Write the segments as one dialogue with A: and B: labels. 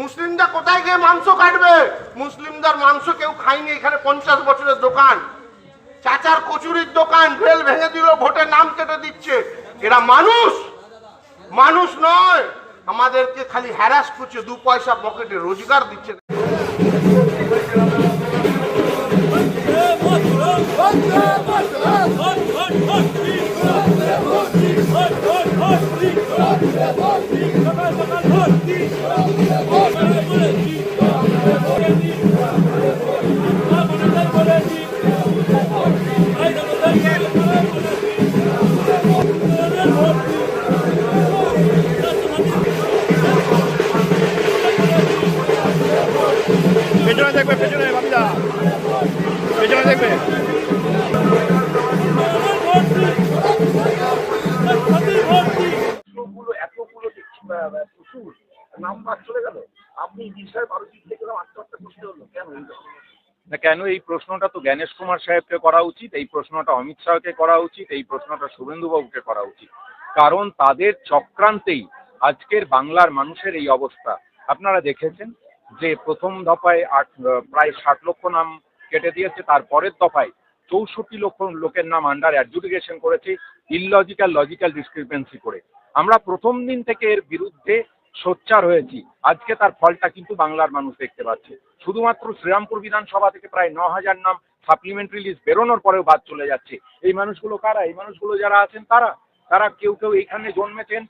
A: মুসলিমরা কোথায় গিয়ে মাংস কাটবে? মুসলিমদের মাংস কেউ খায়নি। এখানে 50 বছরের দোকান, চাচার কচুরির দোকান, রেল ভেঙে দিল, ভোটে নাম কেটে দিচ্ছে। এরা মানুষ? মানুষ নয়। আমাদেরকে খালি হ্যারাস করছে, 2 পয়সা পকেটে রোজগার দিচ্ছে।
B: পেছনে দেখবে, পেছনে বাবিদা, পেছনে দেখবে।
A: এতগুলো দেখছি প্রচুর নাম্বার চলে গেল। আপনি বিষয় 12 দিন থেকে আত্মহত্যা করতে হলো কেন?
C: না কেন, এই প্রশ্নটা তো জ্ঞানেশ কুমার সাহেবকে করা উচিত, এই প্রশ্নটা অমিত শাহকে করা উচিত, এই প্রশ্নটা শুভেন্দুবাবুকে করা উচিত। কারণ তাদের চক্রান্তেই আজকের বাংলার মানুষের এই অবস্থা। আপনারা দেখেছেন যে প্রথম দফায় প্রায় 60 লক্ষ নাম কেটে দিয়েছে, তারপরের দফায় 64 লক্ষ লোকের নাম আন্ডার অ্যাডজুডিকেশন করেছে ইললজিক্যাল লজিক্যাল ডিসক্রিপেন্সি করে। আমরা প্রথম দিন থেকে এর বিরুদ্ধে সোচ্চার হয়েছি। আজকে তার ফলটা কিন্তু বাংলার মানুষ দেখতে পাচ্ছে। শুধুমাত্র শ্রীরামপুর বিধানসভা থেকে প্রায় 9000 নাম সাপ্লিমেন্টারি লিস্ট বেরোনোর পরেও বাদ চলে যাচ্ছে। এই মানুষগুলো কারা? এই মানুষগুলো যারা আছেন তারা কেউ কেউ এখানে জন্মেছেন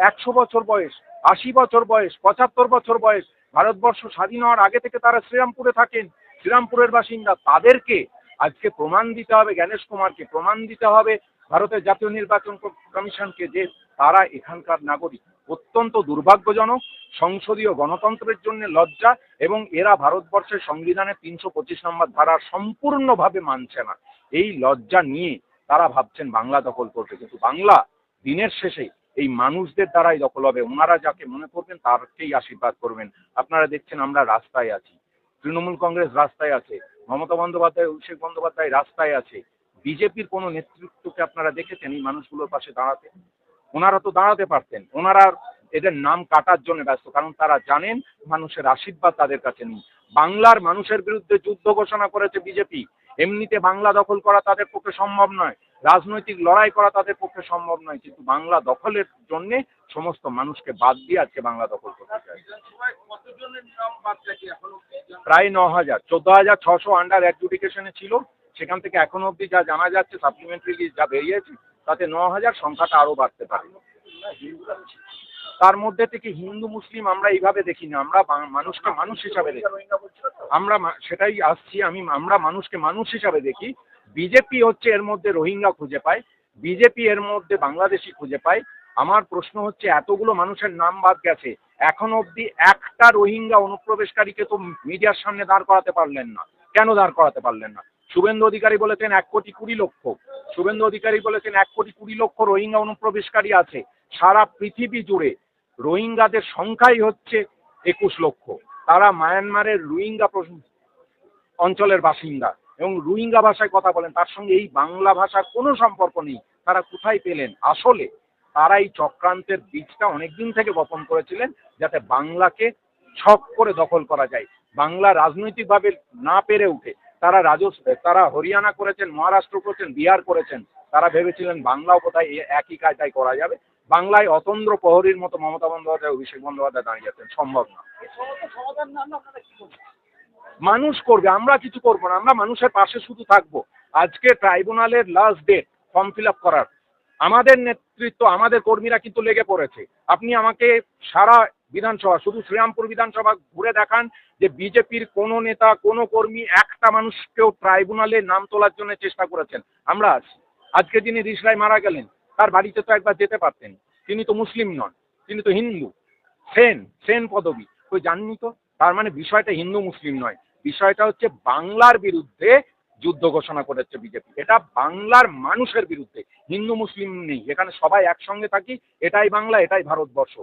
C: 100 বছর বয়স, 80 বছর বয়স, 75 বছর বয়স। ভারতবর্ষ স্বাধীন হওয়ার আগে থেকে তারা শ্রীরামপুরে থাকেন, শ্রীরামপুরের বাসিন্দা। তাদেরকে আজকে প্রমাণ দিতে হবে, জ্ঞানেশ কুমারকে প্রমাণ দিতে হবে, ভারতের জাতীয় নির্বাচন কমিশনকে, যে তারা এখানকার নাগরিক। অত্যন্ত দুর্ভাগ্যজনক, সংসদীয় গণতন্ত্রের জন্য লজ্জা, এবং এরা ভারতবর্ষের সংবিধানের 325 নম্বর ধারা সম্পূর্ণভাবে মানছে না। এই লজ্জা নিয়ে তারা ভাবছেন বাংলা দখল করবে, কিন্তু বাংলা দিনের শেষে এই মানুষদের দ্বারাই দখল হবে। ওনারা যাকে মনে করবেন তারকেই আশীর্বাদ করবেন। আপনারা দেখছেন আমরা রাস্তায় আছি, তৃণমূল কংগ্রেস রাস্তায় আছে, মমতা বন্দ্যোপাধ্যায়, অভিষেক বন্দ্যোপাধ্যায় রাস্তায় আছে। বিজেপির কোনো নেতৃত্বকে আপনারা দেখেছেন এই মানুষগুলোর পাশে দাঁড়াতে? ওনারা তো দাঁড়াতে পারতেন। ওনারা এদের নাম কাটার জন্য ব্যস্ত, কারণ তারা জানেন মানুষের আশীর্বাদ তাদের কাছে নেই। বাংলার মানুষের বিরুদ্ধে যুদ্ধ ঘোষণা করেছে বিজেপি। এমনিতে বাংলা দখল করা তাদের পক্ষে সম্ভব নয়, রাজনৈতিক লড়াই করা তাদের পক্ষে সম্ভব নয়, কিন্তু বাংলা দখলের জন্য সমস্ত মানুষকে বাদ দিয়ে আজকে বাংলা দখল করতে চায়। প্রায় 9000, 14,600 আন্ডার অ্যাডজুডিকেশনে ছিল। সেখান থেকে এখনো অবধি যা জানা যাচ্ছে, সাপ্লিমেন্টারি লিস্ট যা বেরিয়েছে, তাতে 9000, সংখ্যাটা আরো বাড়তে পারে। তার মধ্যে থেকে হিন্দু মুসলিম আমরা এইভাবে দেখি না, আমরা মানুষকে মানুষ হিসাবে দেখি। আমরা সেটাই আসছি, আমরা মানুষকে মানুষ হিসাবে দেখি। বিজেপি হচ্ছে এর মধ্যে রোহিঙ্গা খুঁজে পায়, বিজেপি এর মধ্যে বাংলাদেশি খুঁজে পায়। আমার প্রশ্ন হচ্ছে, এতগুলো মানুষের নাম বাদ গেছে, এখন অবধি একটা রোহিঙ্গা অনুপ্রবেশকারীকে তো মিডিয়ার সামনে দাঁড় করাতে পারলেন না। কেন দাঁড় করাতে পারলেন না? শুভেন্দু অধিকারী বলেছেন 1,20,00,000। শুভেন্দু অধিকারী বলেছেন 1,20,00,000 রোহিঙ্গা অনুপ্রবেশকারী আছে। সারা পৃথিবী জুড়ে রোহিঙ্গাদের সংখ্যাই হচ্ছে 21 লক্ষ। তারা মায়ানমারের রোহিঙ্গা অঞ্চলের বাসিন্দা এবং রোহিঙ্গা ভাষায় কথা বলেন। তার সঙ্গে এই বাংলা ভাষার কোনো সম্পর্ক নেই। তারা কোথায় পেলেন? আসলে তারা এই চক্রান্তের বীজটা অনেকদিন থেকে বপন করেছিলেন, যাতে বাংলাকে ছক করে দখল করা যায়। বাংলা রাজনৈতিকভাবে না পেরে উঠে তারা হরিয়ানা করেছেন, মহারাষ্ট্র করেছেন, বিহার করেছেন। তারা ভেবেছিলেন বাংলাও কোথায় একই কায়দায় করা যাবে। বাংলায় অতন্দ্র প্রহরীর মতো মমতা বন্দ্যোপাধ্যায়, অভিষেক বন্দ্যোপাধ্যায় দাঁড়িয়ে আছেন। সম্ভব না। মানুষ করবে, আমরা কিছু করবো না। আমরা মানুষের পাশে শুধু থাকবো। আজকে ট্রাইব্যুনালের last date form fill up করার। আমাদের নেতৃত্ব, আমাদের কর্মীরা কিন্তু লেগে পড়েছে। আপনি আমাকে সারা বিধানসভা, শুধু শ্রীরামপুর বিধানসভা ঘুরে দেখান যে বিজেপির কোনো নেতা, কোনো কর্মী, একটা মানুষকেও ট্রাইব্যুনালে নাম তোলার জন্য চেষ্টা করেছেন। আমরা আছি। আজকে যিনি রিসরায় মারা গেলেন, তার বাড়িতে তো একবার যেতে পারতেন। তিনি তো মুসলিম নন, তিনি তো হিন্দু। সেন পদবী, ওই জাননি তো। তার মানে বিষয়টা হিন্দু মুসলিম নয়, বিষয়টা হচ্ছে বাংলার বিরুদ্ধে যুদ্ধ ঘোষণা করেছে বিজেপি। এটা বাংলার মানুষের বিরুদ্ধে, হিন্দু মুসলিম নেই। এখানে সবাই একসঙ্গে থাকি। এটাই বাংলা, এটাই ভারতবর্ষ।